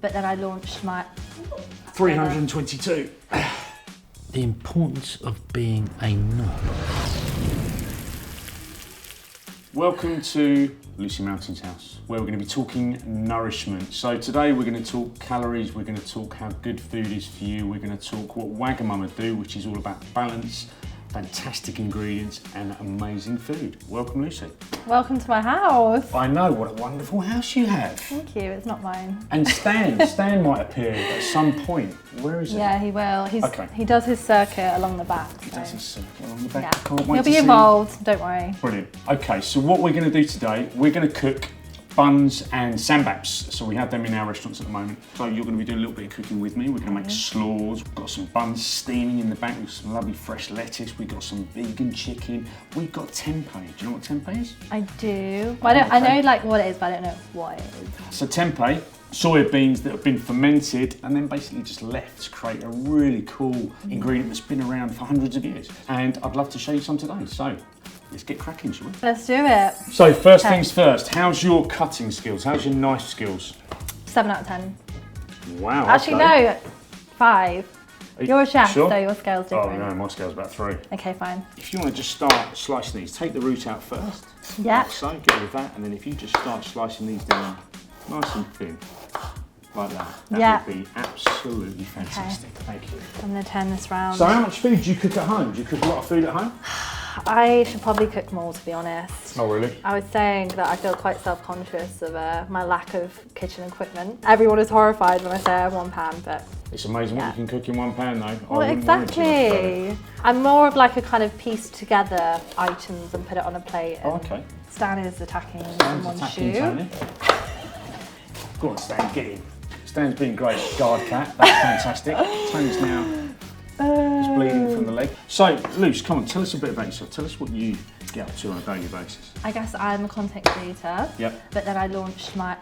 But then I launched my 322. The importance of being a knob. Welcome to Lucy Mountain's house, where we're going to be talking nourishment. So today we're going to talk calories, we're going to talk how good food is for you, we're going to talk what wagamama do, which is all about balance, fantastic ingredients and amazing food. Welcome, Lucy. Welcome to my house. I know, what a wonderful house you have. Thank you, it's not mine. And Stan might appear at some point. Where is he? Yeah, he will. Okay. He does his circuit along the back. He does his circuit along the back. Yeah. Can't wait He'll to be see involved, don't worry. Brilliant. Okay, so what we're going to do today, we're going to cook buns and ssambaps. So we have them in our restaurants at the moment. So you're going to be doing a little bit of cooking with me. We're going to make slaws. We've got some buns steaming in the back with some lovely fresh lettuce. We've got some vegan chicken. We've got tempeh. Do you know what tempeh is? I do. Well, I know like what it is, but I don't know what it is. So tempeh, soya beans that have been fermented and then basically just left to create a really cool ingredient that's been around for hundreds of years. And I'd love to show you some today. So let's get cracking, shall we? Let's do it. So first things first, how's your cutting skills? How's your knife skills? 7 out of 10. Wow. Actually, okay. no, 5. You're a chef, sure? so your scale's different. Oh no, my scale's about 3. Okay, fine. If you want to just start slicing these, take the root out first. Yeah. Like so, get rid of that, and then if you just start slicing these down nice and thin, like that would be absolutely fantastic. Okay. Thank you. I'm gonna turn this round. So how much food do you cook at home? Do you cook a lot of food at home? I should probably cook more, to be honest. Oh really? I was saying that I feel quite self-conscious of my lack of kitchen equipment. Everyone is horrified when I say I have one pan, but It's amazing what you can cook in one pan though. well, exactly. I'm more of like a kind of piece together items and put it on a plate. Oh, okay. Stan is attacking Stan's one attacking shoe. Tony. Go on, Stan, get in. Stan's been great, guard cat. That's fantastic. Tony's now just bleeding from the leg. So, Luce, come on, tell us a bit about yourself. Tell us what you get up to on a daily basis. I guess I'm a content creator. Yep. But then I launched my.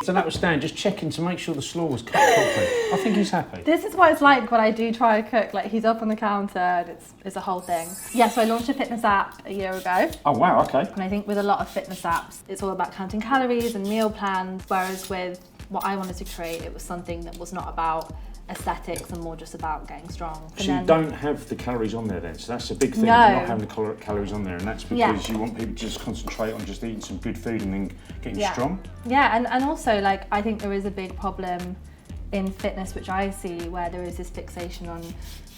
So that was Stan, just checking to make sure the slaw was cut properly. I think he's happy. This is what it's like when I do try to cook. Like he's up on the counter and it's a whole thing. Yeah, so I launched a fitness app a year ago. Oh wow, okay. And I think with a lot of fitness apps, it's all about counting calories and meal plans. Whereas with what I wanted to create, it was something that was not about aesthetics and more just about getting strong. So you don't have the calories on there then, so that's a big thing, No. not having the calories on there, and that's because you want people to just concentrate on just eating some good food and then getting strong? Yeah, and also like I think there is a big problem in fitness, which I see, where there is this fixation on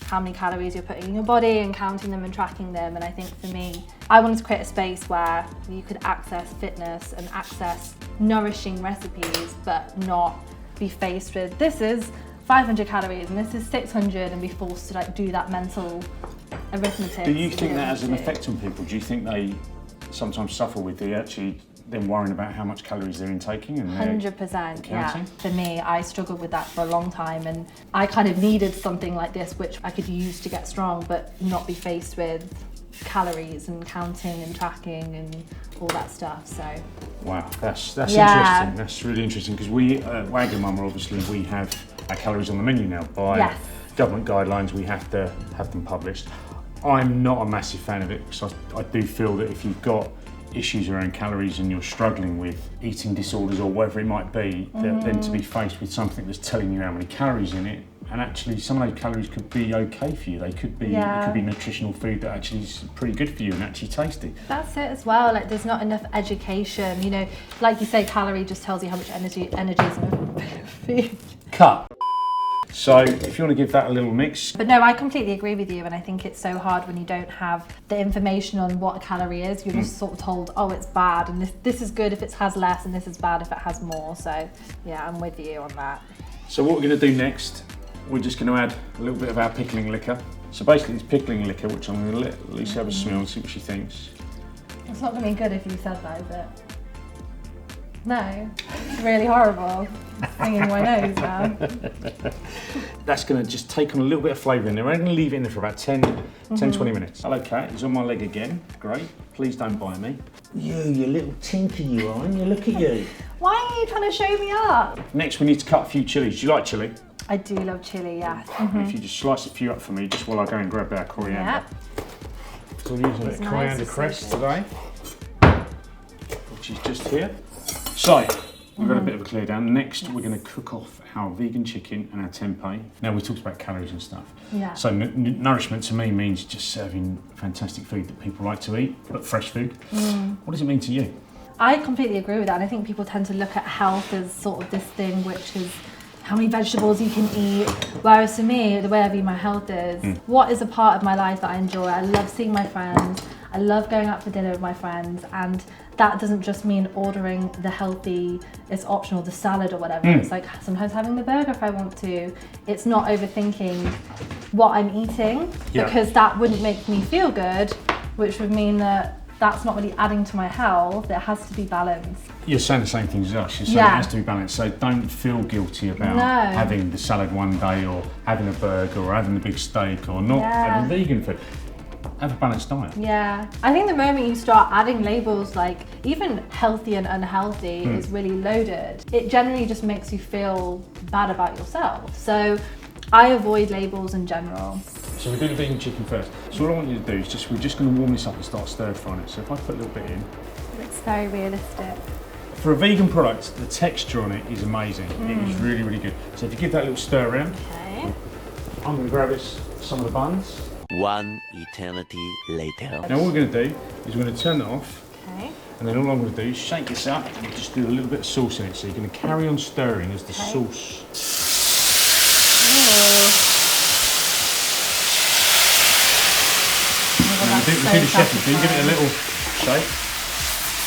how many calories you're putting in your body and counting them and tracking them. And I think for me, I wanted to create a space where you could access fitness and access nourishing recipes, but not be faced with this is 500 calories and this is 600 and be forced to like do that mental arithmetic. Do you think that has an effect on people? Do you think they sometimes suffer with them worrying about how much calories they're intaking? And 100%, yeah. counting? For me, I struggled with that for a long time, and I kind of needed something like this which I could use to get strong but not be faced with calories and counting and tracking and all that stuff. So wow, that's interesting. That's really interesting, because we at wagamama, obviously we have our calories on the menu now. By government guidelines, we have to have them published. I'm not a massive fan of it, because I do feel that if you've got issues around calories and you're struggling with eating disorders or whatever it might be, then to be faced with something that's telling you how many calories in it, and actually some of those calories could be okay for you. They could be, it could be nutritional food that actually is pretty good for you and actually tasty. That's it as well. Like there's not enough education. You know, like you say, calorie just tells you how much energy is in a food. Cut. So if you want to give that a little mix. But no, I completely agree with you, and I think it's so hard when you don't have the information on what a calorie is. You're just sort of told, oh, it's bad, and this is good if it has less, and this is bad if it has more. So yeah, I'm with you on that. So what we're going to do next, we're just going to add a little bit of our pickling liquor. So basically it's pickling liquor, which I'm going to let Lucy have a smell and see what she thinks. It's not going to be good if you said that, is it? No, it's really horrible. It's stinging my nose now. That's going to just take on a little bit of flavour in there. We're going to leave it in there for about 10, 20 minutes. Hello cat, he's on my leg again. Great, please don't bite me. You little tinker you are, and you look at you. Why are you trying to show me up? Next we need to cut a few chilies. Do you like chilli? I do love chilli, yes. If you just slice a few up for me, just while I go and grab our coriander. So we're using a bit of coriander crest today, which is just here. So, We've got a bit of a clear down. Next, we're going to cook off our vegan chicken and our tempeh. Now, we talked about calories and stuff. Yeah. So nourishment to me means just serving fantastic food that people like to eat, but fresh food. What does it mean to you? I completely agree with that, and I think people tend to look at health as sort of this thing which is how many vegetables you can eat, whereas for me, the way I view my health is what is a part of my life that I enjoy. I love seeing my friends, I love going out for dinner with my friends, and that doesn't just mean ordering the healthy, it's optional, the salad or whatever. It's like sometimes having the burger if I want to. It's not overthinking what I'm eating, because that wouldn't make me feel good, which would mean that that's not really adding to my health. It has to be balanced. You're saying the same thing as us. You're saying it has to be balanced. So don't feel guilty about having the salad one day, or having a burger, or having the big steak, or not having vegan food. Have a balanced diet. Yeah, I think the moment you start adding labels, like even healthy and unhealthy is really loaded. It generally just makes you feel bad about yourself. So I avoid labels in general. So we're doing the vegan chicken first. So what I want you to do is we're just going to warm this up and start stir frying it. So if I put a little bit in. It's very realistic. For a vegan product, the texture on it is amazing. It is really, really good. So if you give that a little stir around. Okay. I'm going to grab some of the buns. One eternity later. Now what we're going to do is we're going to turn it off. Okay. And then all I'm going to do is shake this up and just do a little bit of sauce in it. So you're going to carry on stirring as the sauce. Do the chef thing, give it a little shake.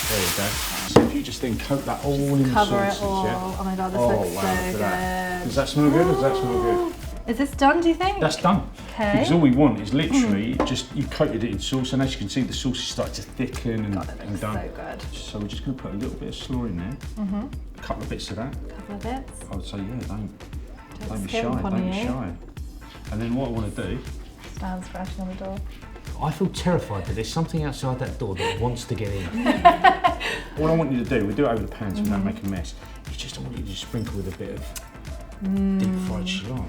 There you go. So if you just then coat that all in the sauce. Cover it all. Oh my god, this looks so good. Does that smell good or does that smell good? Is this done, do you think? That's done. Okay. Because all we want is literally just, you coated it in sauce, and as you can see, the sauce is starting to thicken and, God, it looks done. so good. So we're just going to put a little bit of slaw in there. A couple of bits of that. A couple of bits. I would say, don't be shy, skimp on don't be you. shy. And then what I want to do, Stands scratching on the door. I feel terrified that there's something outside that door that wants to get in. what I want you to do, we do it over the pan so we don't make a mess, is just I want you to just sprinkle with a bit of deep fried shallot.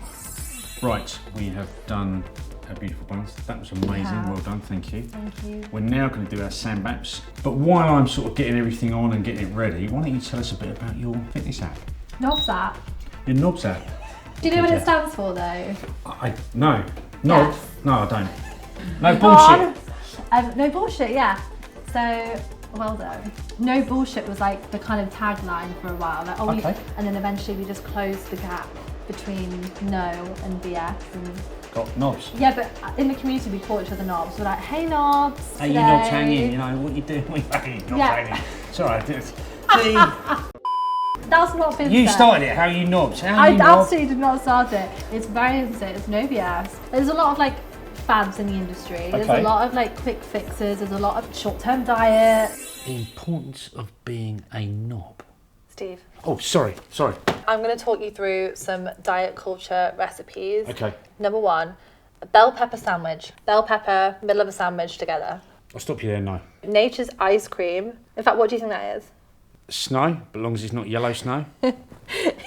Right, we have done our beautiful buns. That was amazing, well done, thank you. Thank you. We're now going to do our ssambaps. But while I'm sort of getting everything on and getting it ready, why don't you tell us a bit about your fitness app? Nobs app. Your nobs app. Do you know what it stands for though? No. Yes. No, I don't. No bullshit. No bullshit, yeah. So, well done. No bullshit was like the kind of tagline for a while. Like, and then eventually we just closed the gap between no and BS. And got knobs. yeah, but in the community we call each other knobs. We're like, hey knobs. Hey, you knobs hanging, you know, what you doing? Hey, knobs hanging. It's alright. That's not business. You started it, how are you knobs? I absolutely did not start it. It's very innocent, it's no BS. There's a lot of like fads in the industry. There's a lot of like quick fixes, there's a lot of short-term diet. The importance of being a knob. Steve. Oh, sorry. I'm going to talk you through some diet culture recipes. Okay. Number one, a bell pepper sandwich. Bell pepper, middle of a sandwich together. I'll stop you there now. Nature's ice cream. In fact, what do you think that is? Snow, but as long as it's not yellow snow.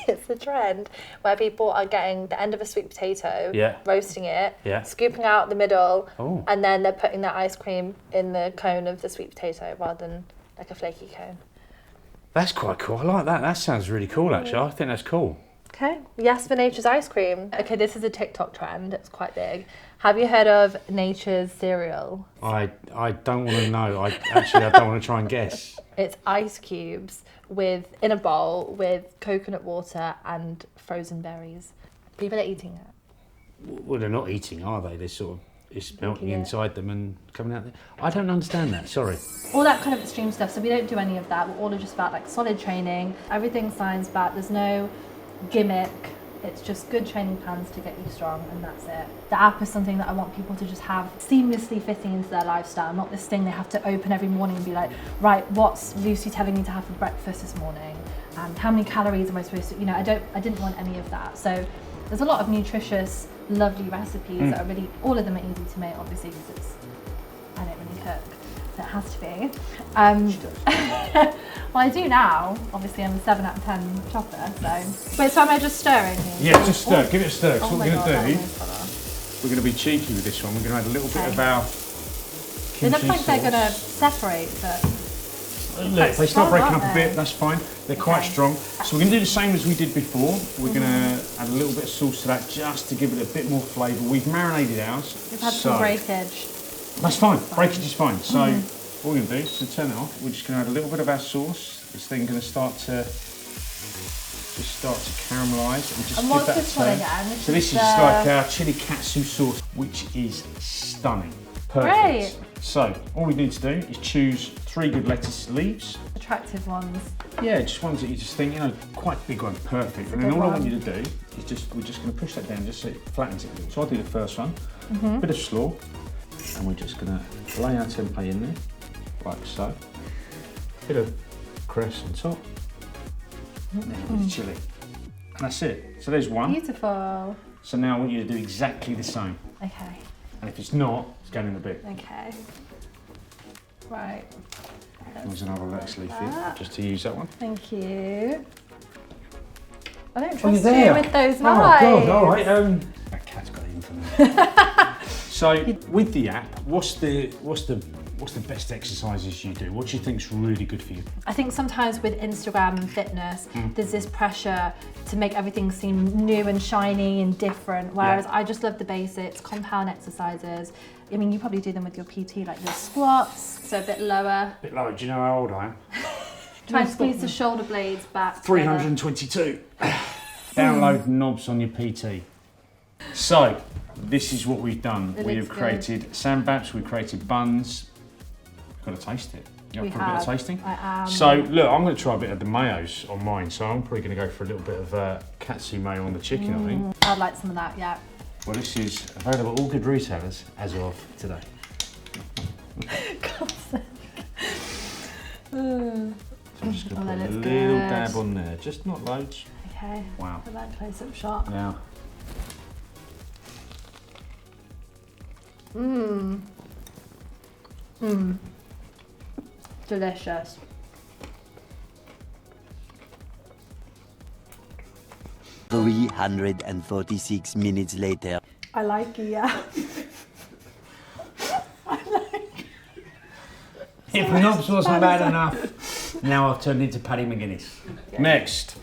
It's a trend where people are getting the end of a sweet potato, roasting it, scooping out the middle, and then they're putting that ice cream in the cone of the sweet potato rather than like a flaky cone. That's quite cool. I like that. That sounds really cool, actually. I think that's cool. Okay. Yes for Nature's ice cream. Okay, this is a TikTok trend. It's quite big. Have you heard of Nature's cereal? I don't want to know. I don't want to try and guess. It's ice cubes in a bowl with coconut water and frozen berries. People are eating it. Well, they're not eating, are they? They're sort of, it's melting inside them and coming out there. I don't understand that, sorry. All that kind of extreme stuff, so we don't do any of that. We're all just about like solid training. Everything's science-backed. There's no gimmick. It's just good training plans to get you strong, and that's it. The app is something that I want people to just have seamlessly fitting into their lifestyle, not this thing they have to open every morning and be like, right, what's Lucy telling me to have for breakfast this morning? And how many calories am I supposed to, I didn't want any of that. So there's a lot of nutritious, lovely recipes that are really, all of them are easy to make, obviously, because I don't really cook. It has to be. Well, I do now. Obviously, I'm a 7 out of 10 chopper, so. Wait, so am I just stirring? Yeah, just stir. Give it a stir. So what we're going to do, we're going to be cheeky with this one. We're going to add a little bit of our It looks like they're going to separate, but. Look, if they start breaking up a they? bit, that's fine. They're quite strong. So we're going to do the same as we did before. We're going to add a little bit of sauce to that just to give it a bit more flavour. We've marinated ours. We've had some breakage. That's fine. Breakage is fine. So what we're going to do is to turn it off. We're just going to add a little bit of our sauce. It's then going to start to caramelise and just And give what's that this a one turn. again? So this is like our chili katsu sauce, which is stunning. Perfect. Great. So all we need to do is choose 3 good lettuce leaves. Attractive ones. Yeah, just ones that you just think, you know, quite big one, perfect. And then all I want you to do is we're just going to push that down just so it flattens it a little. So I'll do the first one, bit of slaw, and we're just going to lay our tempeh in there, like so. Bit of cress on top, and then a bit of chilli. And that's it. So there's one. Beautiful. So now I want you to do exactly the same. Okay. And if it's not, it's going in the bin. Okay. Right. There's another lettuce leaf here, just to use that one. Thank you. I don't you're trust you there. with those Oh knives. God! All right. That cat's got in for me. So with the app, what's the best exercises you do? What do you think's really good for you? I think sometimes with Instagram and fitness, there's this pressure to make everything seem new and shiny and different, whereas I just love the basics, compound exercises. I mean, you probably do them with your PT, like your squats, so a bit lower. A bit lower. Do you know how old I am? Try and squeeze the shoulder blades back. 322. Download nobs on your PT. So this is what we've done. We have created ssambaps. We've created buns. Got to taste it. You up for a bit of tasting? I am. So look, I'm going to try a bit of the mayos on mine. So I'm probably going to go for a little bit of katsu mayo on the chicken. I think. I'd like some of that. Yeah. Well, this is available at all good retailers as of today. God's sake. So I'm just going to put a that little looks dab on there, just not loads. Okay. Wow. Put that close-up shot. Now. Delicious. $346 later. I like it, yeah. If nobs wasn't bad enough, now I've turned into Paddy McGuinness. Yeah. Next,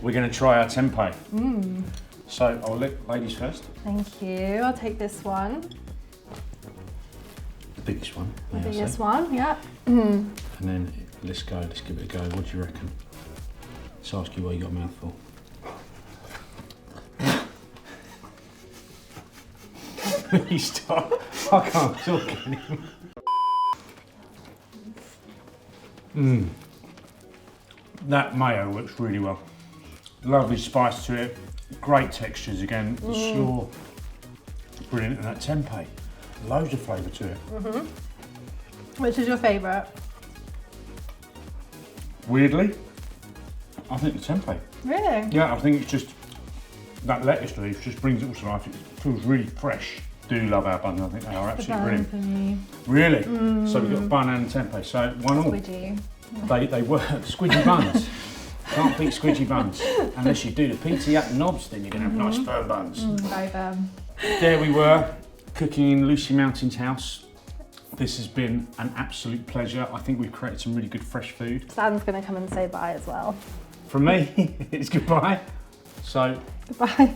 we're going to try our tempeh. So I'll let ladies first. Thank you. I'll take this one. The biggest one. The biggest one, yeah. And then let's give it a go. What do you reckon? Let's ask you why you got a mouthful. You stop. I can't talk anymore. That mayo works really well. Lovely spice to it. Great textures again. The slaw, brilliant, and that tempeh. Loads of flavour to it. Which is your favourite? Weirdly, I think the tempeh. Really? Yeah, I think it's just that lettuce leaf just brings it all to life. It feels really fresh. Do love our buns. I think they are absolutely brilliant. For me. Really? So we've got bun and tempeh. So 1-1. Squidgy. They work. Squidgy buns. Can't beat squidgy buns unless you do the PT at nobs. Then you're gonna have nice firm buns. Very firm. There we were, cooking in Lucy Mountain's house. This has been an absolute pleasure. I think we've created some really good fresh food. Stan's going to come and say bye as well. From me, it's goodbye. So, Goodbye.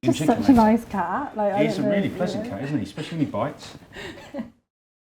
Just such a nice cat. Like, He's a really pleasant cat, isn't he? Especially when he bites.